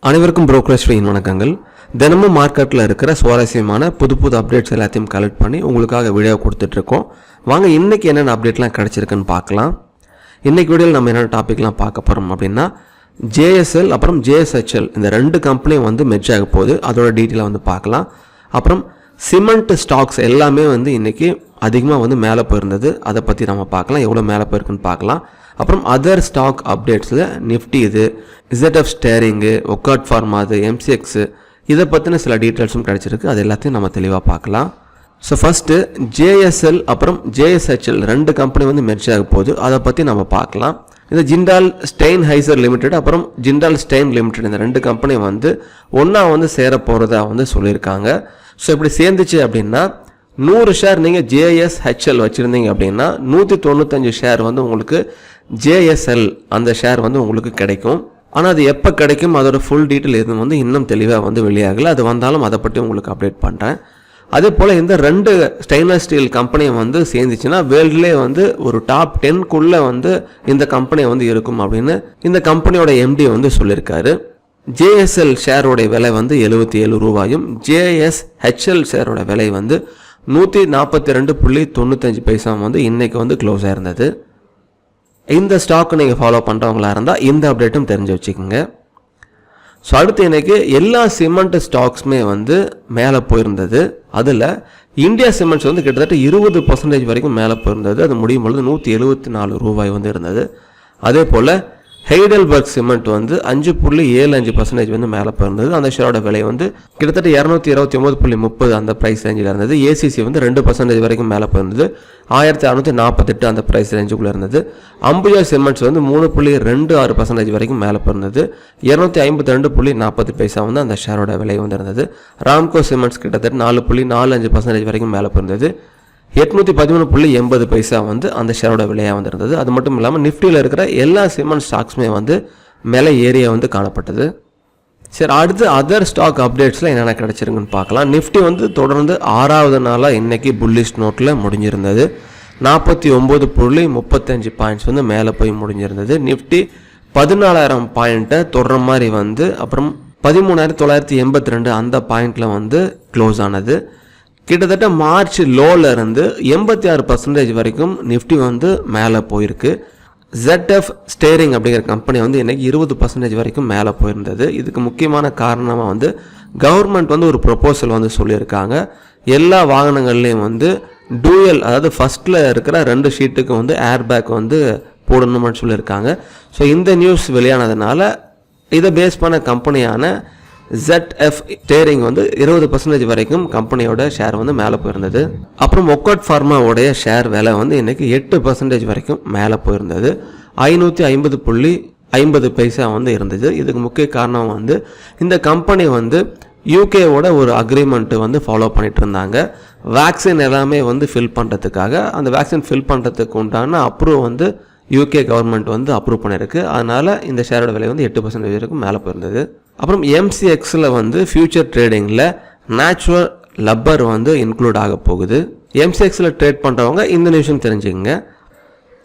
அனைவருக்கும் brokerage train வணக்கங்கள். தினமும் மார்க்கெட்டில் இருக்கிற சுவாரஸ்யமான புது அப்டேட்ஸ் எல்லாத்தையும் கலெக்ட் பண்ணி உங்களுக்காக வீடியோ கொடுத்துட்ருக்கோம். வாங்க இன்றைக்கி என்னென்ன அப்டேட்லாம் கிடச்சிருக்குன்னு பார்க்கலாம். இன்றைக்கி வீடியோவில் நம்ம என்னென்ன டாப்பிக்லாம் பார்க்க போகிறோம் அப்படின்னா, ஜேஎஸ்எல் அப்புறம் ஜேஎஸ்ஹெச்எல் இந்த ரெண்டு கம்பெனியும் வந்து மெர்ஜ் ஆக போகுது. அதோட டீட்டெயிலாக வந்து பார்க்கலாம். அப்புறம் சிமெண்ட் ஸ்டாக்ஸ் எல்லாமே வந்து இன்றைக்கி அதிகமாக வந்து மேலே போயிருந்தது. அதை பற்றி நம்ம பார்க்கலாம், எவ்வளோ மேலே போயிருக்குன்னு பார்க்கலாம். அப்புறம் அதர் ஸ்டாக் அப்டேட்ஸில் நிஃப்டி இது, இசட்எஃப் ஸ்டேரிங்கு, ஒக்காட் ஃபார்மா அது, எம்சிஎக்ஸு இதை பற்றின சில டீட்டெயில்ஸும் கிடச்சிருக்கு. அது எல்லாத்தையும் நம்ம தெளிவாக பார்க்கலாம். ஸோ ஃபஸ்ட்டு ஜேஎஸ்எல் அப்புறம் ஜேஎஸ்ஹெச்எல் ரெண்டு கம்பெனி வந்து மெர்ஜ் ஆக போகுது. அதை பற்றி நம்ம பார்க்கலாம். இந்த ஜிண்டால் ஸ்டெயின்ஹைசர் லிமிடெட் அப்புறம் ஜிண்டால் ஸ்டெயின் லிமிடெட் இந்த ரெண்டு கம்பெனி வந்து ஒன்றா வந்து சேர போகிறதா வந்து சொல்லியிருக்காங்க. ஸோ இப்படி சேர்ந்துச்சு அப்படின்னா 100 ஷேர் நீங்கள் ஜேஎஸ்ஹெச்எல் வச்சுருந்தீங்க அப்படின்னா 195 ஷேர் வந்து உங்களுக்கு ஜேஎஸ்எல் அந்த ஷேர் வந்து உங்களுக்கு கிடைக்கும். ஆனால் அது எப்போ கிடைக்கும், அதோட ஃபுல் டீட்டெயில் எதுவும் வந்து இன்னும் தெளிவாக வந்து வெளியாகலை. அது வந்தாலும் அதை பற்றி உங்களுக்கு அப்டேட் பண்ணுறேன். அதே போல் இந்த ரெண்டு ஸ்டெயின்லெஸ் ஸ்டீல் கம்பெனியை வந்து சேர்ந்துச்சுன்னா வேர்ல்டுலே வந்து ஒரு டாப் 10க்குள்ளே வந்து இந்த கம்பெனி வந்து இருக்கும் அப்படின்னு இந்த கம்பெனியோட எம்டி வந்து சொல்லியிருக்காரு. ஜேஎஸ்எல் ஷேரோட விலை வந்து 77 ரூபாயும் ஜேஎஸ்ஹெச்எல் ஷேரோட விலை வந்து 142.95 வந்து இன்றைக்கி வந்து க்ளோஸ் ஆயிருந்தது. இந்த ஸ்டாக் நீங்கள் ஃபாலோ பண்ணுறவங்களா இருந்தால் இந்த அப்டேட்டும் தெரிஞ்சு வச்சுக்கோங்க. ஸோ அடுத்து இன்றைக்கி எல்லா சிமெண்ட் ஸ்டாக்ஸுமே வந்து மேலே போயிருந்தது. அதில் இந்தியா சிமெண்ட்ஸ் வந்து கிட்டத்தட்ட 20% வரைக்கும் மேலே போயிருந்தது. அது முடியும் பொழுது 174 ரூபாய் வந்து இருந்தது. அதே போல் ஹெய்டல்பர்க் சிமெண்ட் வந்து 5.75% வந்து மேலே போயிருந்தது. அந்த ஷேரோட விலை வந்து கிட்டத்தட்ட 229.30 அந்த ப்ரைஸ் ரேஞ்சில் இருந்தது. ஏசிசி வந்து 2% வரைக்கும் மேலே போயிருந்தது. 1648 அந்த ப்ரைஸ் ரேஞ்சுக்குள்ளே இருந்தது. அம்புஜா சிமெண்ட்ஸ் வந்து 3.26% வரைக்கும் மேலே போயிருந்தது. 252.40 வந்து அந்த ஷேரோட விலை வந்து இருந்தது. ராம்கோ சிமெண்ட்ஸ் கிட்டத்தட்ட 4.45% வரைக்கும் மேலே போயிருந்தது. 813.80 வந்து அந்த ஷேரோட விலையாக வந்து இருந்தது. அது மட்டும் இல்லாமல் நிஃப்டியில் இருக்கிற எல்லா சிமெண்ட் ஸ்டாக்ஸுமே வந்து மேலே ஏரியா வந்து காணப்பட்டது. சரி, அடுத்து அதர் ஸ்டாக் அப்டேட்ஸில் என்னென்ன கிடச்சிருக்குன்னு பார்க்கலாம். நிஃப்டி வந்து தொடர்ந்து 6வது நாளாக இன்றைக்கி புல்லிஷ் நோட்டில் முடிஞ்சிருந்தது. 49.35 பாயிண்ட்ஸ் வந்து மேலே போய் முடிஞ்சிருந்தது. நிஃப்டி 14,000 பாயிண்ட்டை தொடர மாதிரி வந்து அப்புறம் 13,982 அந்த பாயிண்டில் வந்து க்ளோஸ் ஆனது. கிட்டத்தட்ட மார்ச் லோவில் இருந்து 86% வரைக்கும் நிஃப்டி வந்து மேலே போயிருக்கு. ZF ஸ்டேரிங் அப்படிங்கிற கம்பெனி வந்து இன்றைக்கி 20% வரைக்கும் மேலே போயிருந்தது. இதுக்கு முக்கியமான காரணமாக வந்து கவர்மெண்ட் வந்து ஒரு ப்ரொப்போசல் வந்து சொல்லியிருக்காங்க. எல்லா வாகனங்கள்லேயும் வந்து டூயல், அதாவது ஃபஸ்ட்டில் இருக்கிற 2 ஷீட்டுக்கு வந்து ஏர் பேக் வந்து போடணும்னு சொல்லியிருக்காங்க. ஸோ இந்த நியூஸ் வெளியானதுனால இதை பேஸ் பண்ண கம்பெனியான ZF ஸ்டேரிங் வந்து 20% வரைக்கும் கம்பெனியோட ஷேர் வந்து மேலே போயிருந்தது. அப்புறம் ஒக்காட் ஃபார்மாவோடைய ஷேர் விலை வந்து இன்றைக்கி 8% வரைக்கும் மேலே போயிருந்தது. 550.50 வந்து இருந்தது. இதுக்கு முக்கிய காரணம் வந்து இந்த கம்பெனி வந்து யூகேவோட ஒரு அக்ரிமெண்ட்டு வந்து ஃபாலோ பண்ணிட்டு இருந்தாங்க. வேக்சின் எல்லாமே வந்து ஃபில் பண்ணுறதுக்காக, அந்த வேக்சின் ஃபில் பண்ணுறதுக்கு உண்டான அப்ரூவ் வந்து யூகே கவர்மெண்ட் வந்து அப்ரூவ் பண்ணியிருக்கு. அதனால் இந்த ஷேரோட விலை வந்து 8% வரைக்கும் மேலே போயிருந்தது. அப்புறம் எம்சிஎக்ஸில் வந்து ஃபியூச்சர் ட்ரேடிங்கில் நேச்சுரல் லப்பர் வந்து இன்க்ளூட் ஆக போகுது. எம்சிஎக்ஸில் ட்ரேட் பண்ணுறவங்க இந்த நியூஸும் தெரிஞ்சுக்கங்க.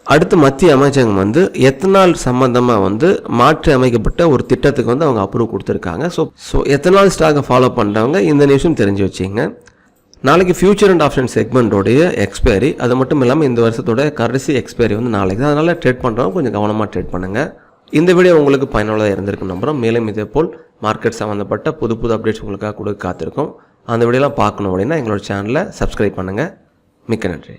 அடுத்து மத்திய அமைச்சகம் வந்து எத்தனால் சம்பந்தமாக வந்து மாற்றி அமைக்கப்பட்ட ஒரு திட்டத்துக்கு வந்து அவங்க அப்ரூவ் கொடுத்துருக்காங்க. ஸோ எத்தனால் ஸ்டாக்கை ஃபாலோ பண்ணுறவங்க இந்த நியூஸும் தெரிஞ்சு வச்சுங்க. நாளைக்கு ஃபியூச்சர் அண்ட் ஆப்ஷன் செக்மெண்ட்டோடைய எக்ஸ்பைரி, அது மட்டும் இல்லாமல் இந்த வருஷத்தோட கடைசி எக்ஸ்பைரி வந்து நாளைக்கு தான். அதனால் ட்ரேட் பண்ணுறவங்க கொஞ்சம் கவனமாக ட்ரேட் பண்ணுங்கள். இந்த வீடியோ உங்களுக்கு பயனுள்ளதாக இருந்திருக்கு நம்புகிறோம். மேலும் இதே போல் மார்க்கெட் சம்மந்தப்பட்ட புது அப்டேட்ஸ் உங்களுக்காக கொடுக்க காத்திருக்கோம். அந்த வீடியோலாம் பார்க்கணும் அப்படின்னா எங்களோட சேனலை சப்ஸ்கிரைப் பண்ணுங்கள். மிக்க நன்றி.